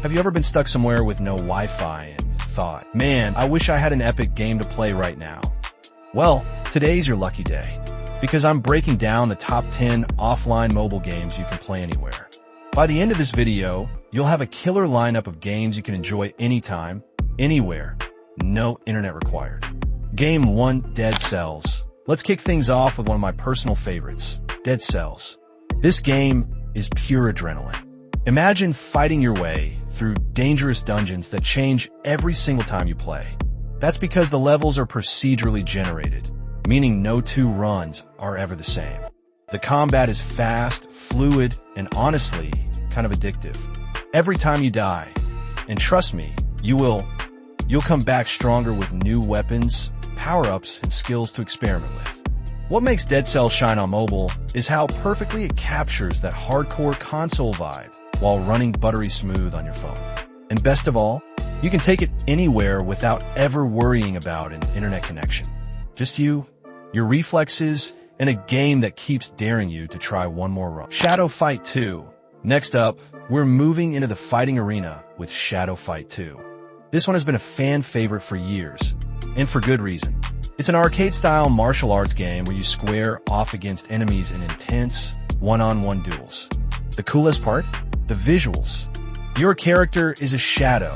Have you ever been stuck somewhere with no Wi-Fi and thought, man, I wish I had an epic game to play right now? Well, today's your lucky day, because I'm breaking down the top 10 offline mobile games you can play anywhere. By the end of this video, you'll have a killer lineup of games you can enjoy anytime, anywhere, no internet required. Game 1, Dead Cells. Let's kick things off with one of my personal favorites, Dead Cells. This game is pure adrenaline. Imagine fighting your way through dangerous dungeons that change every single time you play. That's because the levels are procedurally generated, meaning no two runs are ever the same. The combat is fast, fluid, and honestly, kind of addictive. Every time you die, and trust me, you'll come back stronger with new weapons, power-ups, and skills to experiment with. What makes Dead Cells shine on mobile is how perfectly it captures that hardcore console vibe while running buttery smooth on your phone. And best of all, you can take it anywhere without ever worrying about an internet connection. Just you, your reflexes, and a game that keeps daring you to try one more run. Shadow Fight 2. Next up, we're moving into the fighting arena with Shadow Fight 2. This one has been a fan favorite for years, and for good reason. It's an arcade-style martial arts game where you square off against enemies in intense, one-on-one duels. The coolest part? The visuals. Your character is a shadow,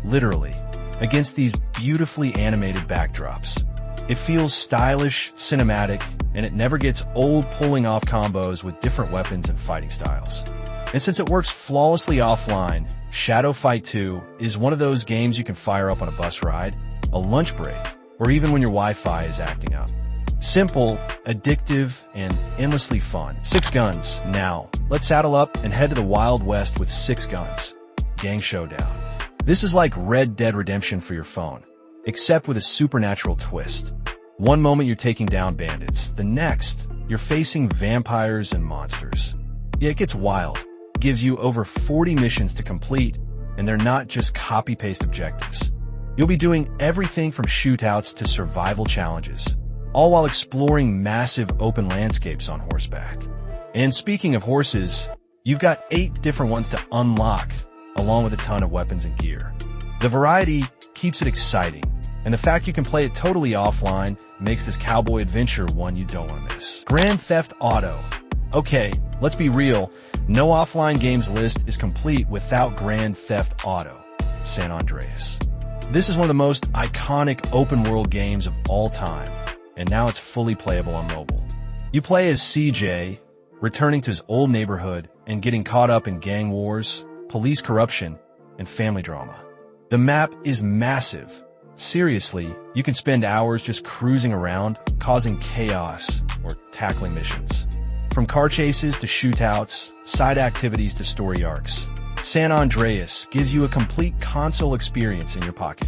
literally, against these beautifully animated backdrops. It feels stylish, cinematic, and it never gets old pulling off combos with different weapons and fighting styles. And since it works flawlessly offline, Shadow Fight 2 is one of those games you can fire up on a bus ride, a lunch break, or even when your Wi-Fi is acting up. Simple, addictive, and endlessly fun. 6 Guns. Now, let's saddle up and head to the Wild West with 6 Guns. Gang Showdown. This is like Red Dead Redemption for your phone, except with a supernatural twist. One moment you're taking down bandits, the next, you're facing vampires and monsters. Yeah, it gets wild. It gives you over 40 missions to complete, and they're not just copy-paste objectives. You'll be doing everything from shootouts to survival challenges, all while exploring massive open landscapes on horseback. And speaking of horses, you've got 8 different ones to unlock, along with a ton of weapons and gear. The variety keeps it exciting, and the fact you can play it totally offline makes this cowboy adventure one you don't want to miss. Grand Theft Auto. Okay, let's be real, no offline games list is complete without Grand Theft Auto, San Andreas. This is one of the most iconic open-world games of all time, and now it's fully playable on mobile. You play as CJ, returning to his old neighborhood and getting caught up in gang wars, police corruption, and family drama. The map is massive. Seriously, you can spend hours just cruising around, causing chaos, or tackling missions. From car chases to shootouts, side activities to story arcs, San Andreas gives you a complete console experience in your pocket.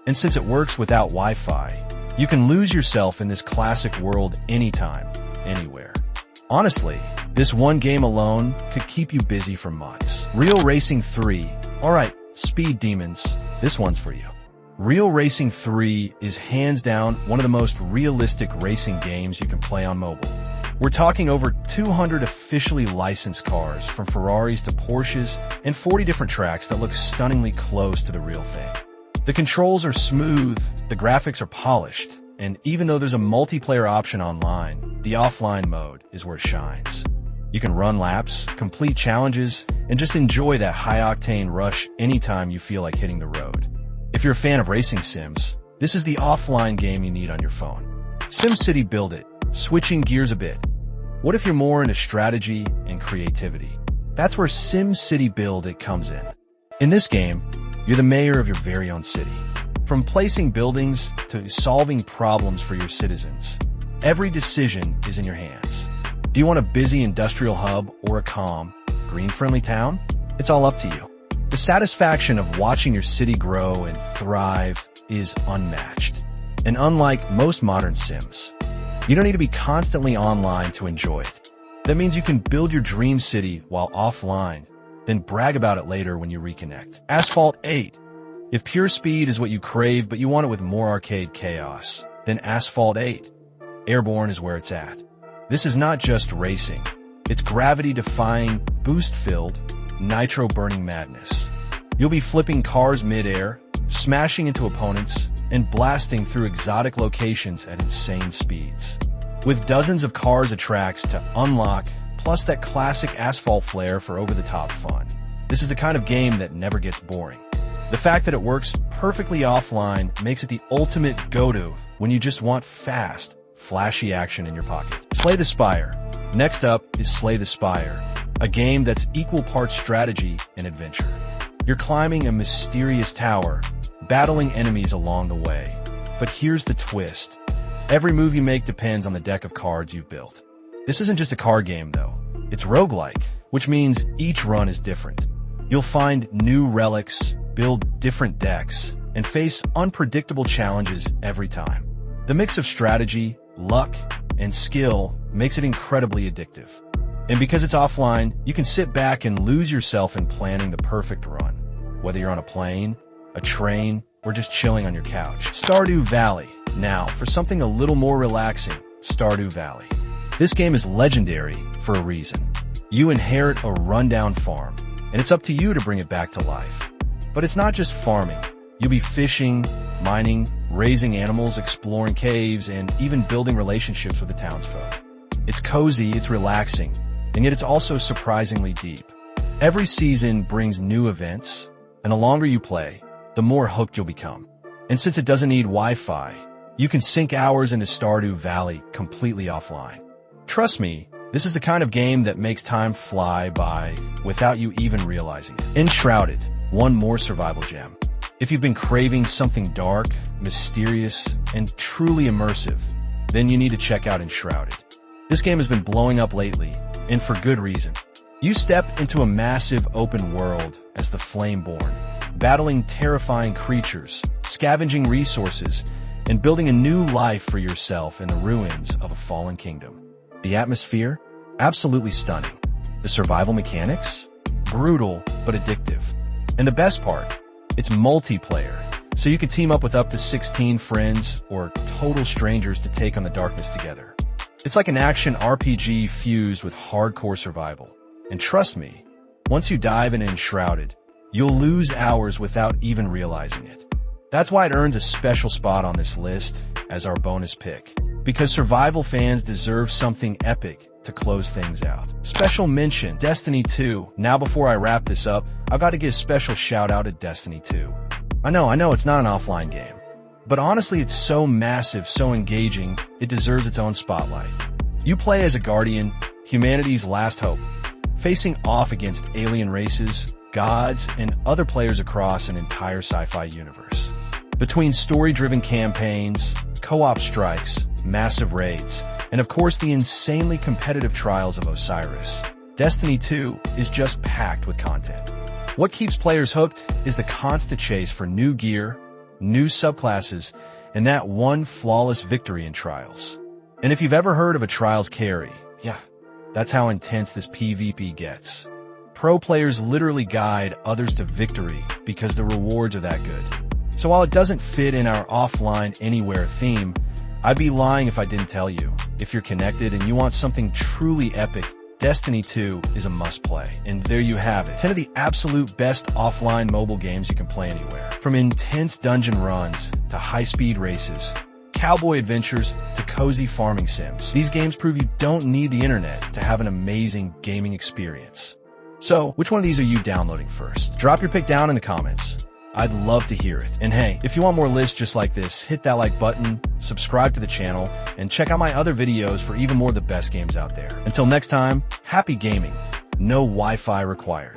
And since it works without Wi-Fi, you can lose yourself in this classic world anytime, anywhere. Honestly, this one game alone could keep you busy for months. Real Racing 3. Alright, Speed Demons, this one's for you. Real Racing 3 is hands down one of the most realistic racing games you can play on mobile. We're talking over 200 officially licensed cars, from Ferraris to Porsches, and 40 different tracks that look stunningly close to the real thing. The controls are smooth, the graphics are polished, and even though there's a multiplayer option online, the offline mode is where it shines. You can run laps, complete challenges, and just enjoy that high-octane rush anytime you feel like hitting the road. If you're a fan of racing sims, this is the offline game you need on your phone. SimCity Build It. Switching gears a bit. What if you're more into strategy and creativity? That's where SimCity Build It comes in. In this game, you're the mayor of your very own city. From placing buildings to solving problems for your citizens, every decision is in your hands. Do you want a busy industrial hub or a calm, green-friendly town? It's all up to you. The satisfaction of watching your city grow and thrive is unmatched. And unlike most modern sims, you don't need to be constantly online to enjoy it. That means you can build your dream city while offline, then brag about it later when you reconnect. Asphalt 8. If pure speed is what you crave but you want it with more arcade chaos, then Asphalt 8. Airborne is where it's at. This is not just racing. It's gravity-defying, boost-filled, nitro-burning madness. You'll be flipping cars mid-air, smashing into opponents, and blasting through exotic locations at insane speeds. With dozens of cars and tracks to unlock, plus that classic asphalt flair for over-the-top fun. This is the kind of game that never gets boring. The fact that it works perfectly offline makes it the ultimate go-to when you just want fast, flashy action in your pocket. Slay the Spire. Next up is Slay the Spire, a game that's equal parts strategy and adventure. You're climbing a mysterious tower, battling enemies along the way. But here's the twist. Every move you make depends on the deck of cards you've built. This isn't just a card game, though. It's roguelike, which means each run is different. You'll find new relics, build different decks, and face unpredictable challenges every time. The mix of strategy, luck, and skill makes it incredibly addictive. And because it's offline, you can sit back and lose yourself in planning the perfect run, whether you're on a plane, a train, or just chilling on your couch. Stardew Valley. Now, for something a little more relaxing, Stardew Valley. This game is legendary for a reason. You inherit a rundown farm, and it's up to you to bring it back to life. But it's not just farming. You'll be fishing, mining, raising animals, exploring caves, and even building relationships with the townsfolk. It's cozy, it's relaxing, and yet it's also surprisingly deep. Every season brings new events, and the longer you play, the more hooked you'll become. And since it doesn't need Wi-Fi, you can sink hours into Stardew Valley completely offline. Trust me, this is the kind of game that makes time fly by without you even realizing it. Enshrouded, one more survival gem. If you've been craving something dark, mysterious, and truly immersive, then you need to check out Enshrouded. This game has been blowing up lately, and for good reason. You step into a massive open world as the Flameborn, battling terrifying creatures, scavenging resources, and building a new life for yourself in the ruins of a fallen kingdom. The atmosphere? Absolutely stunning. The survival mechanics? Brutal, but addictive. And the best part? It's multiplayer, so you can team up with up to 16 friends or total strangers to take on the darkness together. It's like an action RPG fused with hardcore survival. And trust me, once you dive into Enshrouded, you'll lose hours without even realizing it. That's why it earns a special spot on this list as our bonus pick, because survival fans deserve something epic to close things out. Special mention, Destiny 2. Now before I wrap this up, I've got to give a special shout out to Destiny 2. I know it's not an offline game, but honestly it's so massive, so engaging, it deserves its own spotlight. You play as a guardian, humanity's last hope, facing off against alien races, gods, and other players across an entire sci-fi universe. Between story-driven campaigns, co-op strikes, massive raids, and of course the insanely competitive trials of Osiris, Destiny 2 is just packed with content. What keeps players hooked is the constant chase for new gear, new subclasses, and that one flawless victory in Trials. And if you've ever heard of a Trials carry, yeah, that's how intense this PvP gets. Pro players literally guide others to victory because the rewards are that good. So while it doesn't fit in our offline anywhere theme, I'd be lying if I didn't tell you. If you're connected and you want something truly epic, Destiny 2 is a must-play. And there you have it. 10 of the absolute best offline mobile games you can play anywhere. From intense dungeon runs to high-speed races, cowboy adventures to cozy farming sims. These games prove you don't need the internet to have an amazing gaming experience. So, which one of these are you downloading first? Drop your pick down in the comments. I'd love to hear it. And hey, if you want more lists just like this, hit that like button, subscribe to the channel, and check out my other videos for even more of the best games out there. Until next time, happy gaming. No Wi-Fi required.